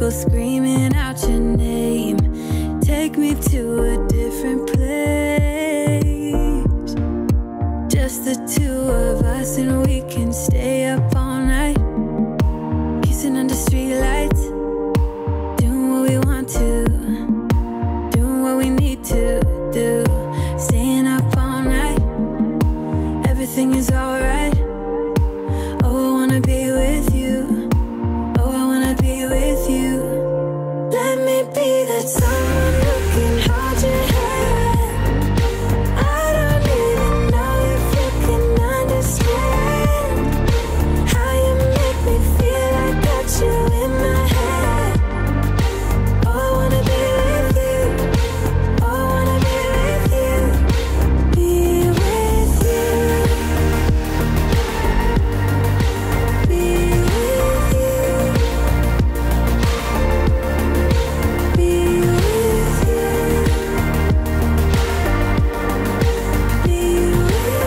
go screaming out your name. Take me to a different place. Just the two of us, and we can stay up all night, kissing under streetlights, doing what we want to, doing what we need to do, staying up all night. Everything is alright. Oh, I wanna be with you. Oh, I wanna be with you. Let me be that someone who can hold your hand. I don't even know if you can understand how you make me feel. I got you in my head. Oh, I wanna be with you. Oh, I wanna be with you. Be with you. Be with you. Be with you. Be with you.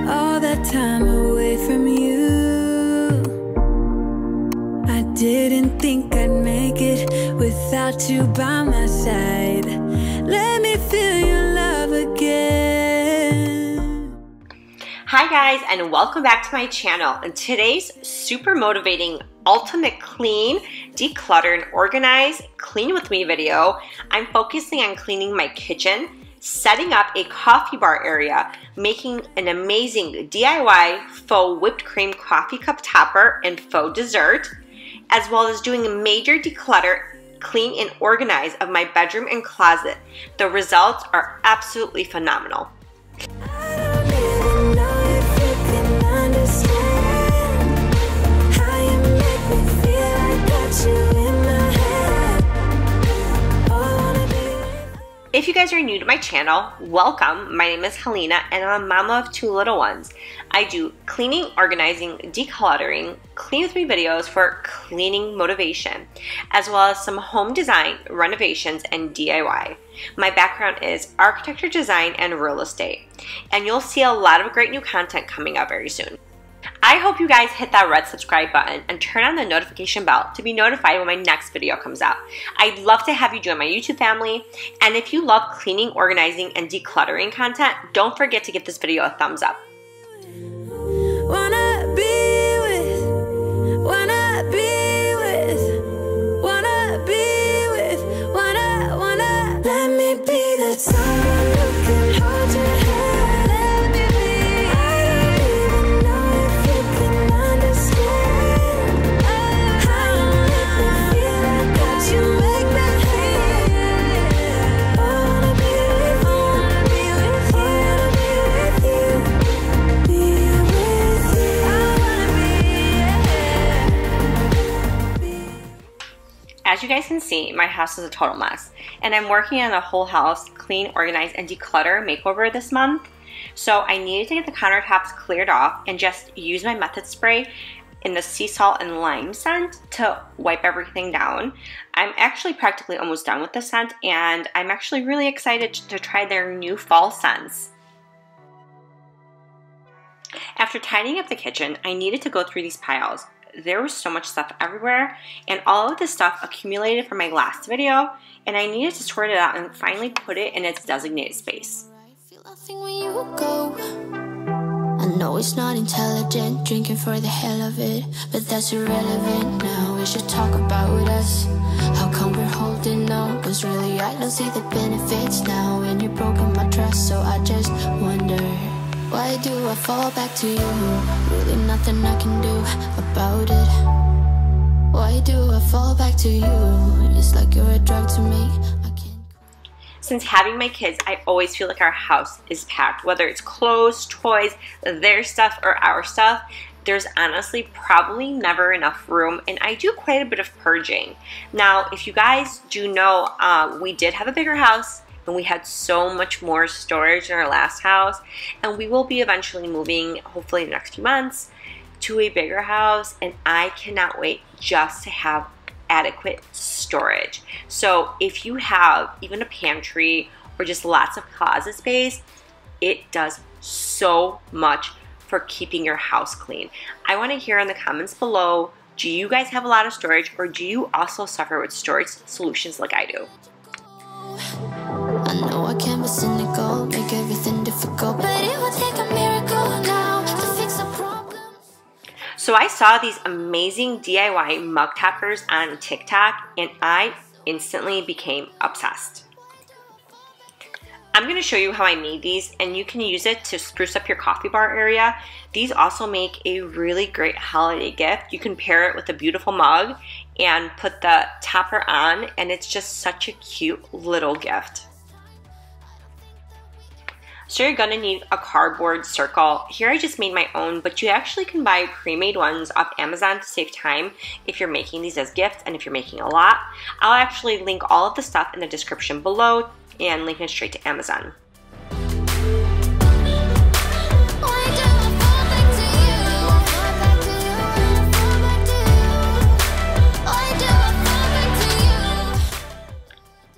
All that time away from you, I didn't think I'd make it without you by my side. Let me feel your love again. Hi guys, and welcome back to my channel. In today's super motivating ultimate clean, declutter, and organize clean with me video, I'm focusing on cleaning my kitchen, setting up a coffee bar area, making an amazing DIY faux whipped cream coffee cup topper and faux dessert, as well as doing a major declutter, clean, and organize of my bedroom and closet. The results are absolutely phenomenal. I don't even know if you can understand how you make me feel. I got you in my head. Oh, I wanna be with you. If you guys are new to my channel, welcome. My name is Helena and I'm a mama of 2 little ones. I do cleaning, organizing, decluttering, clean with me videos for cleaning motivation, as well as some home design, renovations, and DIY. My background is architecture, design, and real estate, and you'll see a lot of great new content coming up very soon. I hope you guys hit that red subscribe button and turn on the notification bell to be notified when my next video comes out. I'd love to have you join my YouTube family, and if you love cleaning, organizing, and decluttering content, don't forget to give this video a thumbs up. Wanna be with, wanna be with, wanna be with, wanna. Let me be that someone who can hold your hand. Let me be. I don't even know if you can understand how you make me feel. I got you make me feel. I wanna be with you. I wanna be with you. Be with you. I wanna be. As you guys can see, my house is a total mess, and I'm working on a whole house clean, organize, and declutter makeover this month. So I needed to get the countertops cleared off and just use my method spray in the sea salt and lime scent to wipe everything down. I'm actually practically almost done with the scent, and I'm actually really excited to try their new fall scents. After tidying up the kitchen, I needed to go through these piles. There was so much stuff everywhere, and all of this stuff accumulated from my last video, and I needed to sort it out and finally put it in its designated space. I feel nothing when you go. I know it's not intelligent, drinking for the hell of it, but that's irrelevant now. We should talk about us. How come we're holding on? Cause really I don't see the benefits now, and you've broken my trust, so I just wonder, why do I fall back to you? Really nothing I can do about it. Why do I fall back to you? It's like you're a drug to me. I can't. Since having my kids, I always feel like our house is packed, whether it's clothes, toys, their stuff, or our stuff. There's honestly probably never enough room, and I do quite a bit of purging. Now, if you guys do know, we did have a bigger house, and we had so much more storage in our last house, and we will be eventually moving, hopefully in the next few months, to a bigger house, and I cannot wait just to have adequate storage. So if you have even a pantry or just lots of closet space, it does so much for keeping your house clean? I want to hear in the comments below, do you guys have a lot of storage, or do you also suffer with storage solutions like I do? I know I can't be cynical, make everything difficult, but it will take a miracle now to fix a problem. So I saw these amazing DIY mug toppers on TikTok and I instantly became obsessed. I'm going to show you how I made these, and you can use it to spruce up your coffee bar area. These also make a really great holiday gift. You can pair it with a beautiful mug and put the topper on, and it's just such a cute little gift. So you're going to need a cardboard circle. Here I just made my own, but you actually can buy pre-made ones off Amazon to save time if you're making these as gifts and if you're making a lot. I'll actually link all of the stuff in the description below and link it straight to Amazon.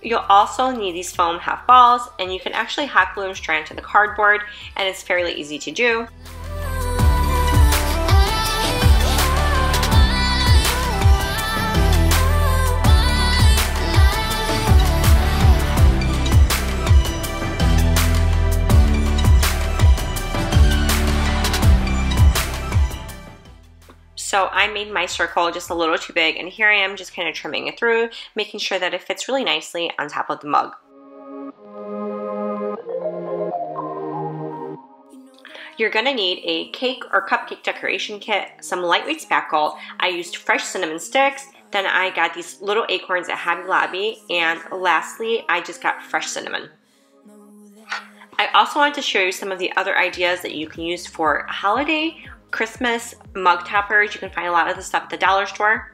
You'll also need these foam half balls, and you can actually hot glue them straight onto the cardboard, and it's fairly easy to do. So I made my circle just a little too big, and here I am just kind of trimming it through, making sure that it fits really nicely on top of the mug. You're going to need a cake or cupcake decoration kit, some lightweight spackle. I used fresh cinnamon sticks, then I got these little acorns at Hobby Lobby, and lastly I just got fresh cinnamon. I also wanted to show you some of the other ideas that you can use for holiday Christmas mug toppers. You can find a lot of the stuff at the dollar store.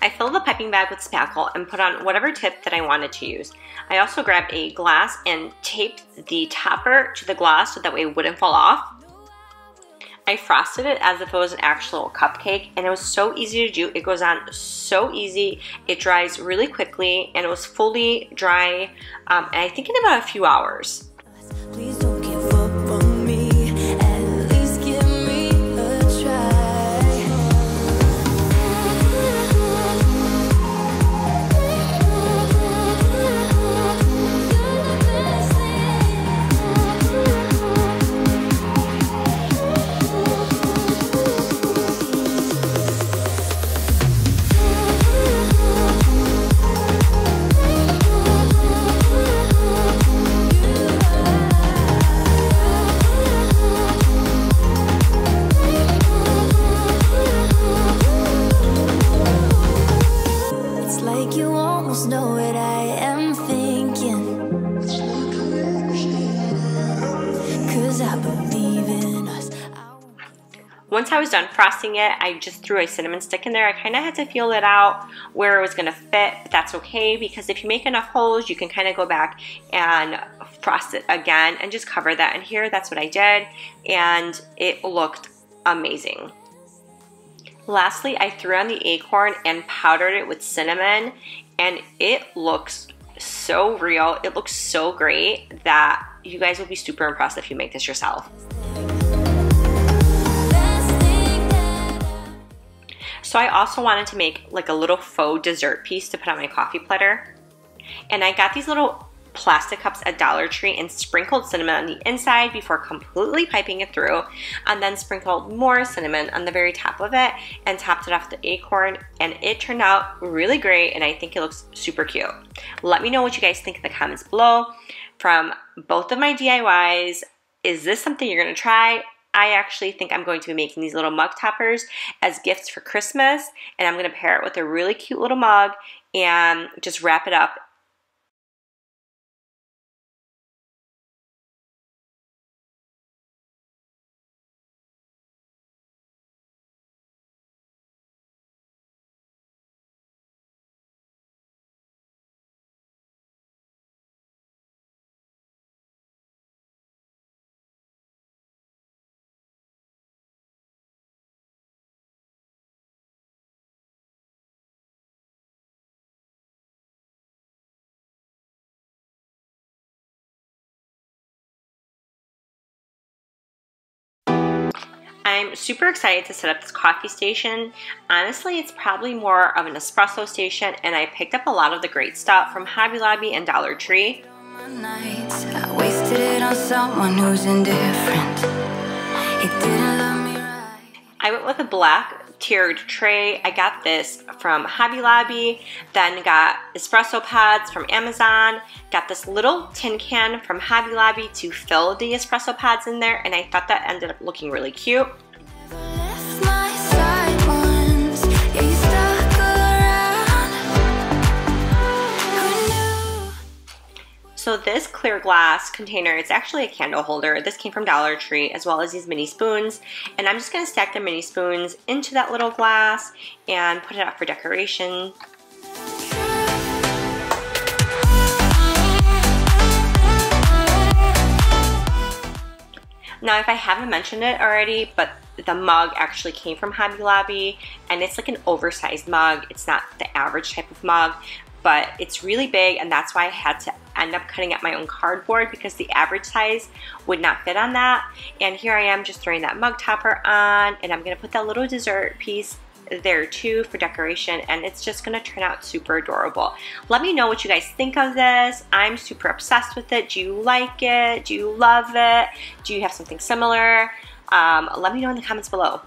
I filled the piping bag with spackle and put on whatever tip that I wanted to use. I also grabbed a glass and taped the topper to the glass so that way it wouldn't fall off. I frosted it as if it was an actual cupcake, and it was so easy to do. It goes on so easy. It dries really quickly, and it was fully dry, and I think in about a few hours. Please don't give up on me. At least give me a try. It's like you almost know what I am thinking. 'Cause I believe in us. Once I was done frosting it, I just threw a cinnamon stick in there. I kind of had to feel it out where it was going to fit, but that's okay, because if you make enough holes, you can kind of go back and frost it again and just cover that. And here, that's what I did, and it looked amazing. Lastly, I threw on the acorn and powdered it with cinnamon, and it looks so real. It looks so great that you guys will be super impressed if you make this yourself. So I also wanted to make like a little faux dessert piece to put on my coffee platter. And I got these little plastic cups at Dollar Tree and sprinkled cinnamon on the inside before completely piping it through, and then sprinkled more cinnamon on the very top of it and topped it off with the acorn, and it turned out really great, and I think it looks super cute. Let me know what you guys think in the comments below. From both of my DIYs, is this something you're gonna try? I actually think I'm going to be making these little mug toppers as gifts for Christmas, and I'm going to pair it with a really cute little mug and just wrap it up. I'm super excited to set up this coffee station. Honestly, it's probably more of an espresso station, and I picked up a lot of the great stuff from Hobby Lobby and Dollar Tree. I wasted it on someone who's indifferent. He didn't love me right. I went with a black tiered tray. I got this from Hobby Lobby, then got espresso pods from Amazon, got this little tin can from Hobby Lobby to fill the espresso pods in there, and I thought that ended up looking really cute. So this clear glass container, it's actually a candle holder. This came from Dollar Tree, as well as these mini spoons. And I'm just gonna stack the mini spoons into that little glass and put it up for decoration. Now, if I haven't mentioned it already, but the mug actually came from Hobby Lobby, and it's like an oversized mug. It's not the average type of mug, but it's really big, and that's why I had to end up cutting up my own cardboard, because the average size would not fit on that. And here I am just throwing that mug topper on, and I'm gonna put that little dessert piece there too for decoration, and it's just gonna turn out super adorable. Let me know what you guys think of this. I'm super obsessed with it. Do you like it? Do you love it? Do you have something similar? Let me know in the comments below.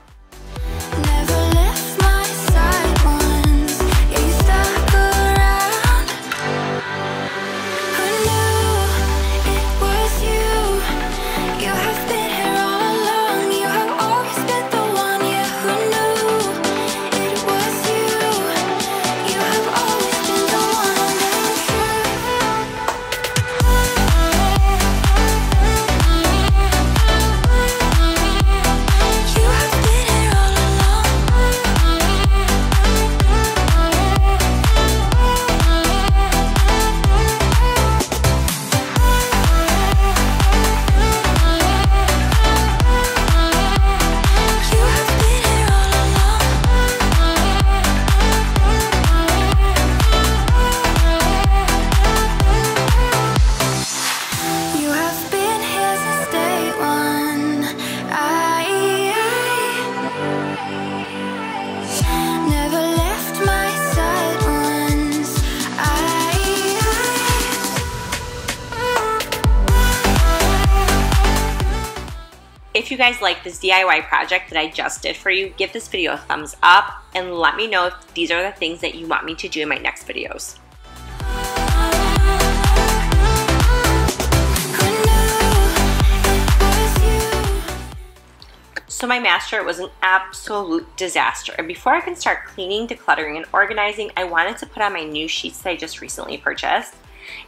If you guys like this DIY project that I just did for you, give this video a thumbs up and let me know if these are the things that you want me to do in my next videos. So my master was an absolute disaster, and before I can start cleaning, decluttering, and organizing, I wanted to put on my new sheets that I just recently purchased.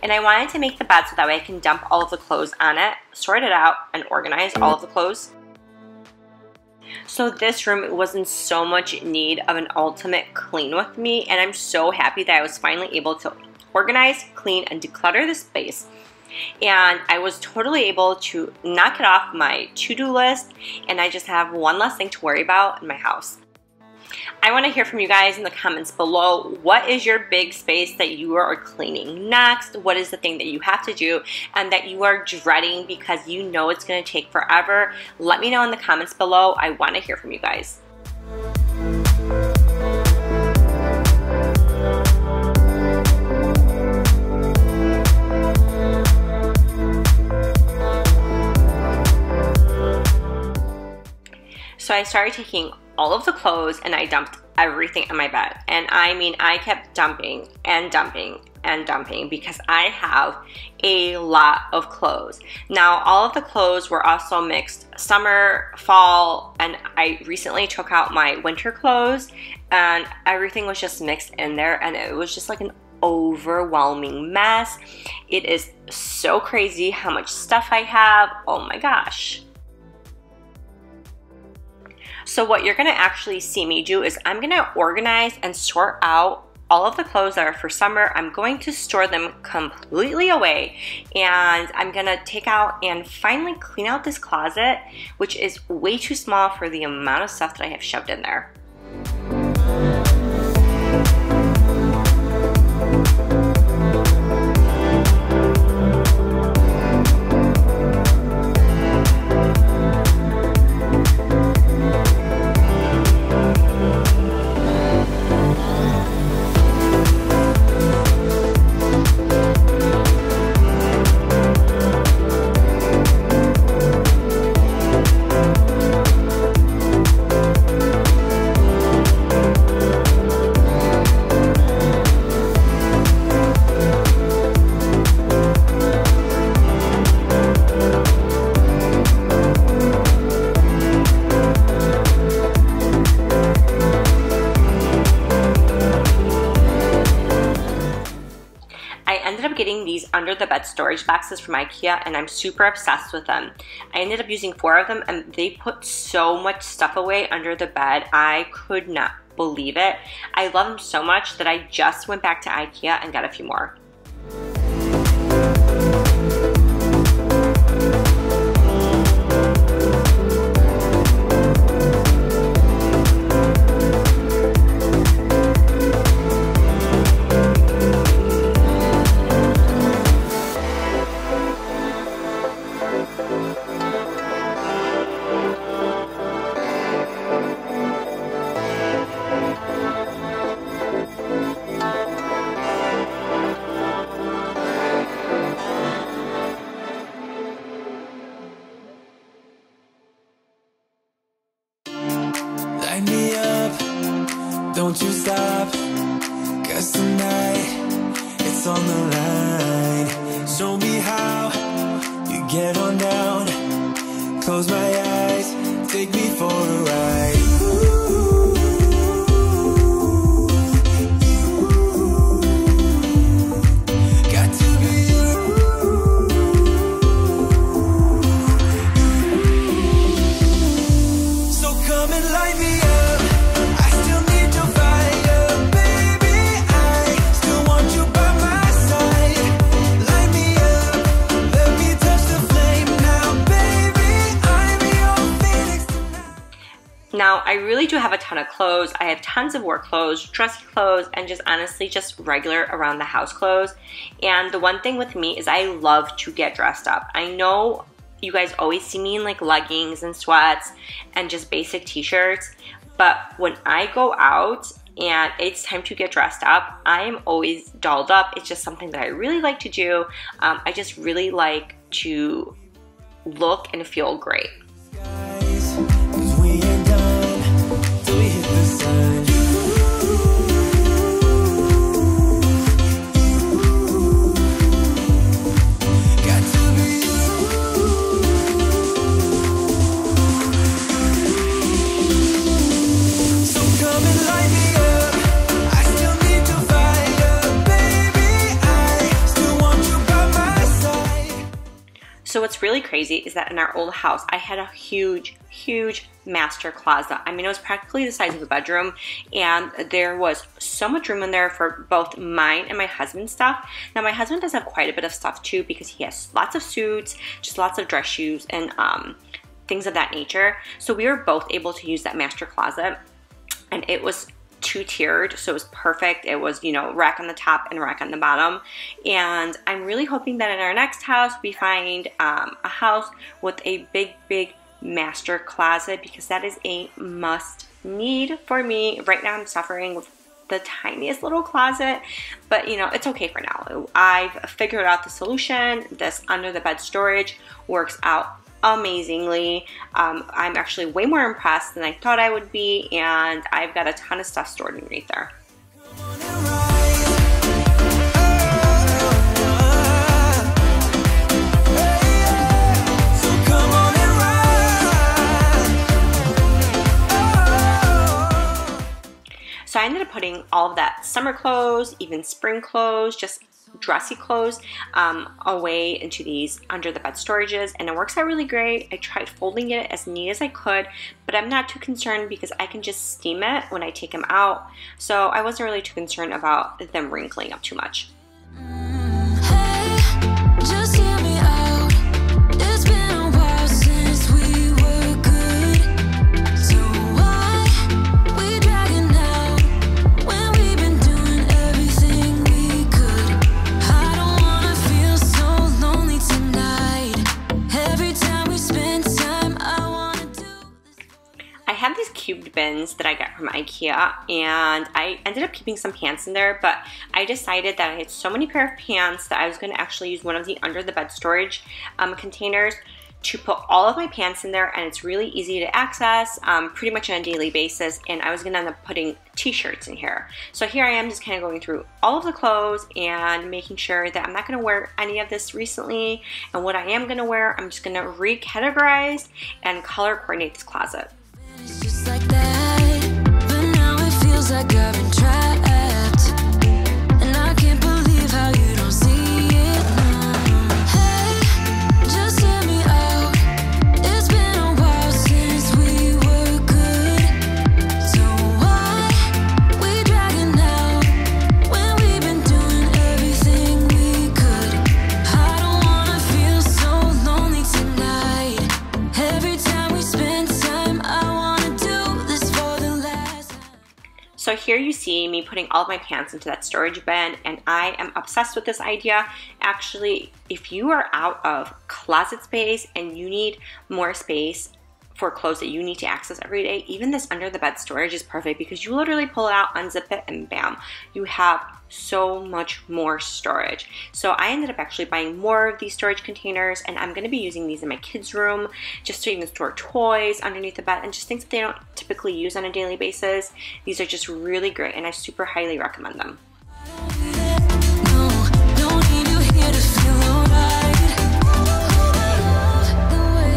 And I wanted to make the bed so that way I can dump all of the clothes on it, sort it out, and organize all of the clothes. So this room was in so much need of an ultimate clean with me, and I'm so happy that I was finally able to organize, clean, and declutter the space. And I was totally able to knock it off my to-do list, and I just have one less thing to worry about in my house. I want to hear from you guys in the comments below. What is your big space that you are cleaning next? What is the thing that you have to do and that you are dreading because you know it's going to take forever? Let me know in the comments below. I want to hear from you guys. So I started taking all of the clothes and I dumped everything on my bed. And I mean, I kept dumping and dumping and dumping because I have a lot of clothes. Now, all of the clothes were also mixed summer, fall, and I recently took out my winter clothes and everything was just mixed in there, and it was just like an overwhelming mess. It is so crazy how much stuff I have. Oh my gosh. So what you're gonna actually see me do is I'm gonna organize and sort out all of the clothes that are for summer. I'm going to store them completely away, and I'm gonna take out and finally clean out this closet, which is way too small for the amount of stuff that I have shoved in there. Getting these under the bed storage boxes from IKEA, and I'm super obsessed with them. I ended up using 4 of them, and they put so much stuff away under the bed. I could not believe it. I love them so much that I just went back to IKEA and got a few more. Light me up, don't you stop, 'cause tonight it's on the line. Show me how you get on down. Close my eyes, take me for a ride. Got to be you. So come and light me up. I still need your fire, baby. I still want you by my side. Light me up, let me touch the flame now, baby. I'm your phoenix tonight. Now, I really do have a ton of clothes. I have tons of work clothes, dressy clothes, and just honestly just regular around the house clothes. And the one thing with me is I love to get dressed up. I know you guys always see me in like leggings and sweats and just basic t-shirts, but when I go out and it's time to get dressed up, I am always dolled up. It's just something that I really like to do. I just really like to look and feel great. Guys, 'cause we ain't done till we hit the sun. Got to be you. So come and light me up. I still need your fire, baby. I still want you by my side. So what's really crazy is that in our old house, I had a huge master closet. I mean, it was practically the size of a bedroom, and there was so much room in there for both mine and my husband's stuff. Now, my husband does have quite a bit of stuff too because he has lots of suits, just lots of dress shoes, and things of that nature. So we were both able to use that master closet, and it was 2-tiered, so it was perfect. It was, you know, rack on the top and rack on the bottom. And I'm really hoping that in our next house we find a house with a big master closet, because that is a must need for me. Right now I'm suffering with the tiniest little closet, but you know, it's okay for now. I've figured out the solution. This under the bed storage works out amazingly. I'm actually way more impressed than I thought I would be, and I've got a ton of stuff stored underneath there. Come on and rise. I ended up putting all of that summer clothes, even spring clothes, just dressy clothes away into these under the bed storages, and it works out really great. I tried folding it as neat as I could, but I'm not too concerned because I can just steam it when I take them out, so I wasn't really too concerned about them wrinkling up too much. Just hear me out. It's been a while since we were good. So why we dragging out when we've been doing everything we could? I don't wanna feel so lonely tonight. Every time we spend time, I wanna do this. I have these cubed bins that I got from IKEA, and I ended up keeping some pants in there, but I decided that I had so many pair of pants that I was going to actually use one of the under the bed storage containers to put all of my pants in there, and it's really easy to access pretty much on a daily basis, and I was going to end up putting t-shirts in here. So here I am just kind of going through all of the clothes and making sure that I'm not going to wear any of this recently, and what I am going to wear, I'm just going to recategorize and color coordinate this closet. It's just like that, but now it feels like I've been trapped, and I can't believe how you don't see it now. Hey, just hear me out. It's been a while since we were good. So why we dragging out when we've been doing everything we could? I don't wanna feel so lonely tonight. Every time we spend time, I wanna do this for the last time. So here you see me putting all of my pants into that storage bin, and I am obsessed with this idea. Actually, if you are out of closet space and you need more space for clothes that you need to access every day, even this under the bed storage is perfect because you literally pull it out, unzip it, and bam, you have so much more storage. So I ended up actually buying more of these storage containers, and I'm going to be using these in my kids' room just to even store toys underneath the bed and just things that they don't typically use on a daily basis. These are just really great, and I super highly recommend them. No, don't need you here to feel alright. The way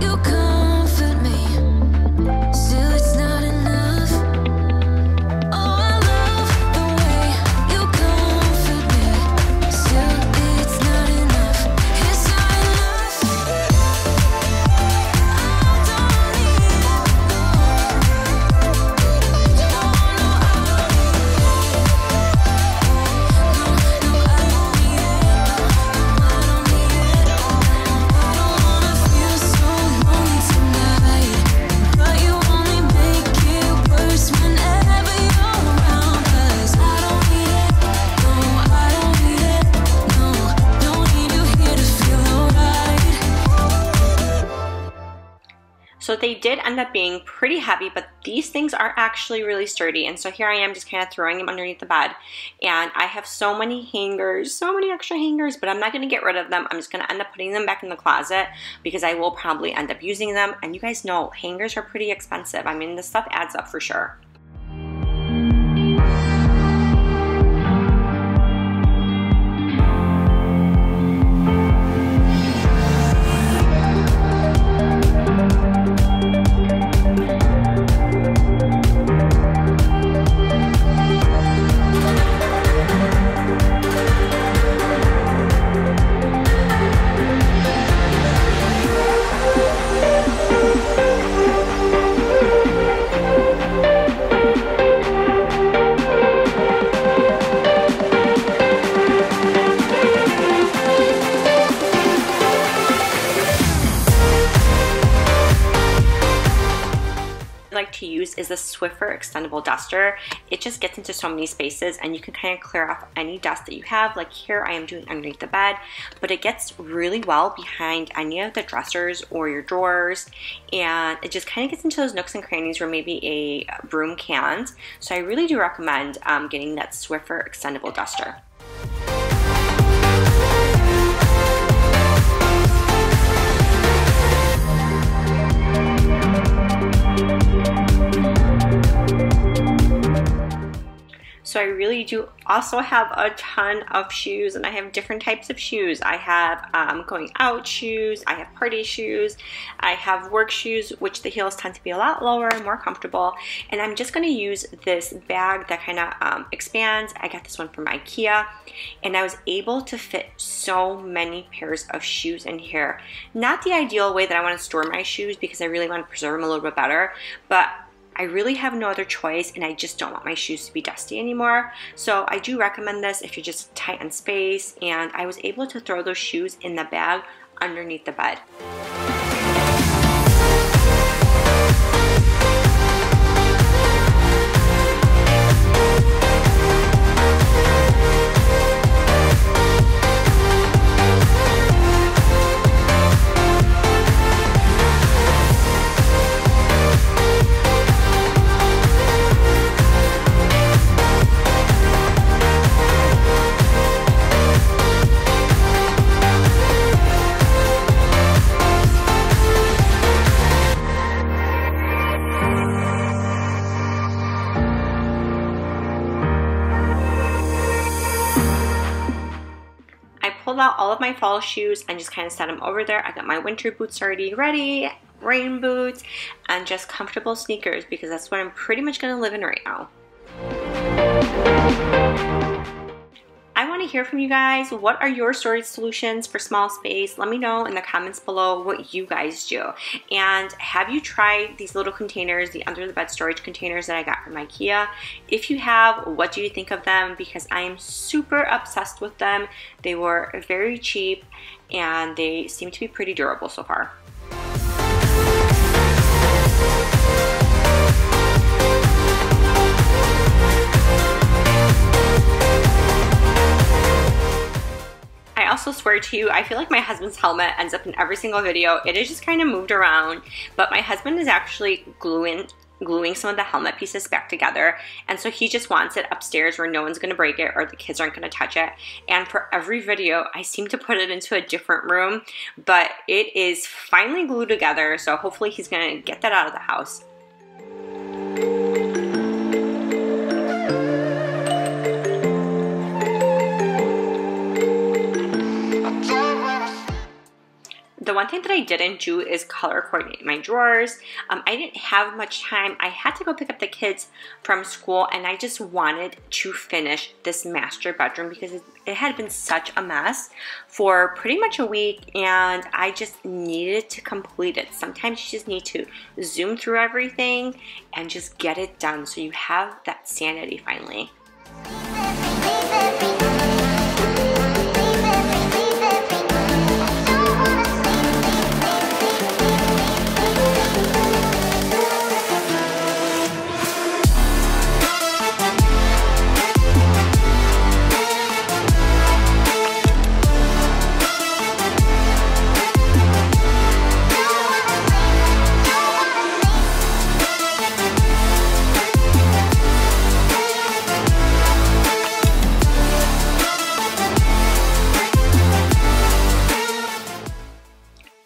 you comfort me, still it's not enough. Oh, I love the way you comfort me, still it's not enough. It's not enough. I don't need it. So they did end up being pretty heavy, but these things are actually really sturdy. And so here I am just kind of throwing them underneath the bed. And I have so many hangers, so many extra hangers, but I'm not going to get rid of them. I'm just going to end up putting them back in the closet because I will probably end up using them. And you guys know hangers are pretty expensive. I mean, this stuff adds up for sure. To use is the Swiffer extendable duster. It just gets into so many spaces and you can kind of clear off any dust that you have. Like here I am doing underneath the bed, but it gets really well behind any of the dressers or your drawers, and it just kind of gets into those nooks and crannies where maybe a broom can't. So I really do recommend getting that Swiffer extendable duster. So So I really do also have a ton of shoes, and I have different types of shoes. I have going out shoes, I have party shoes, I have work shoes, which the heels tend to be a lot lower and more comfortable. And I'm just going to use this bag that kind of expands. I got this one from IKEA, and I was able to fit so many pairs of shoes in here. Not the ideal way that I want to store my shoes, because I really want to preserve them a little bit better, but I really have no other choice, and I just don't want my shoes to be dusty anymore. So I do recommend this if you're just tight on space, and I was able to throw those shoes in the bag underneath the bed. Pulled out all of my fall shoes and just kind of set them over there. I got my winter boots already ready, rain boots, and just comfortable sneakers, because that's what I'm pretty much going to live in right now. I want to hear from you guys. What are your storage solutions for small space? Let me know in the comments below what you guys do. And have you tried these little containers, the under the bed storage containers that I got from IKEA? If you have, what do you think of them? Because I am super obsessed with them. They were very cheap, and they seem to be pretty durable so far. I also swear to you, I feel like my husband's helmet ends up in every single video. It is just kind of moved around, but my husband is actually gluing some of the helmet pieces back together, and so he just wants it upstairs where no one's going to break it or the kids aren't going to touch it. And for every video, I seem to put it into a different room, but it is finally glued together, so hopefully he's going to get that out of the house. The one thing that I didn't do is color coordinate my drawers. I didn't have much time. I had to go pick up the kids from school, and I just wanted to finish this master bedroom because it had been such a mess for pretty much a week, and I just needed to complete it. Sometimes you just need to zoom through everything and just get it done so you have that sanity finally.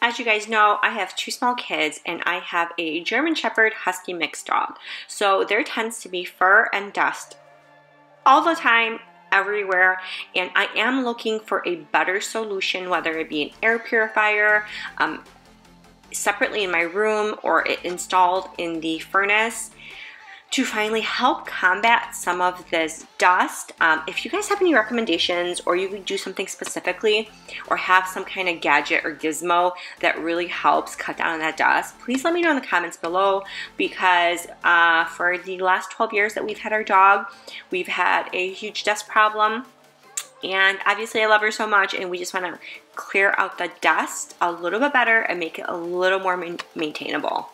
As you guys know, I have two small kids, and I have a German Shepherd Husky mixed dog. So there tends to be fur and dust all the time, everywhere, and I am looking for a better solution, whether it be an air purifier separately in my room or it installed in the furnace, to finally help combat some of this dust. If you guys have any recommendations, or you could do something specifically, or have some kind of gadget or gizmo that really helps cut down on that dust, please let me know in the comments below, because for the last 12 years that we've had our dog, we've had a huge dust problem. And obviously I love her so much, and we just want to clear out the dust a little bit better and make it a little more maintainable.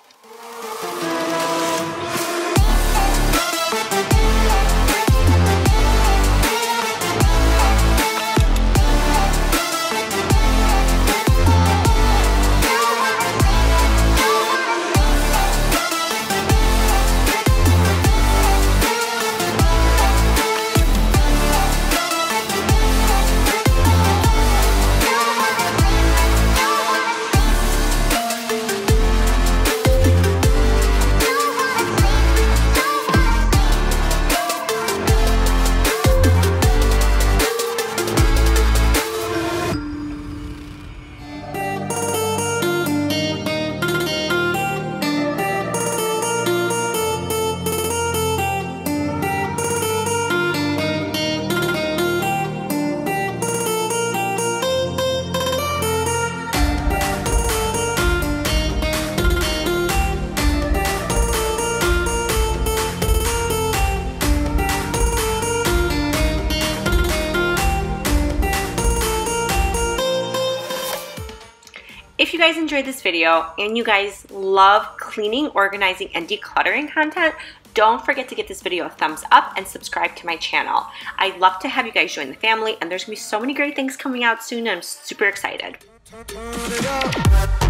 guys enjoyed this video and you guys love cleaning, organizing, and decluttering content, don't forget to give this video a thumbs up and subscribe to my channel. I'd love to have you guys join the family, and there's gonna be so many great things coming out soon and I'm super excited. Turn it up.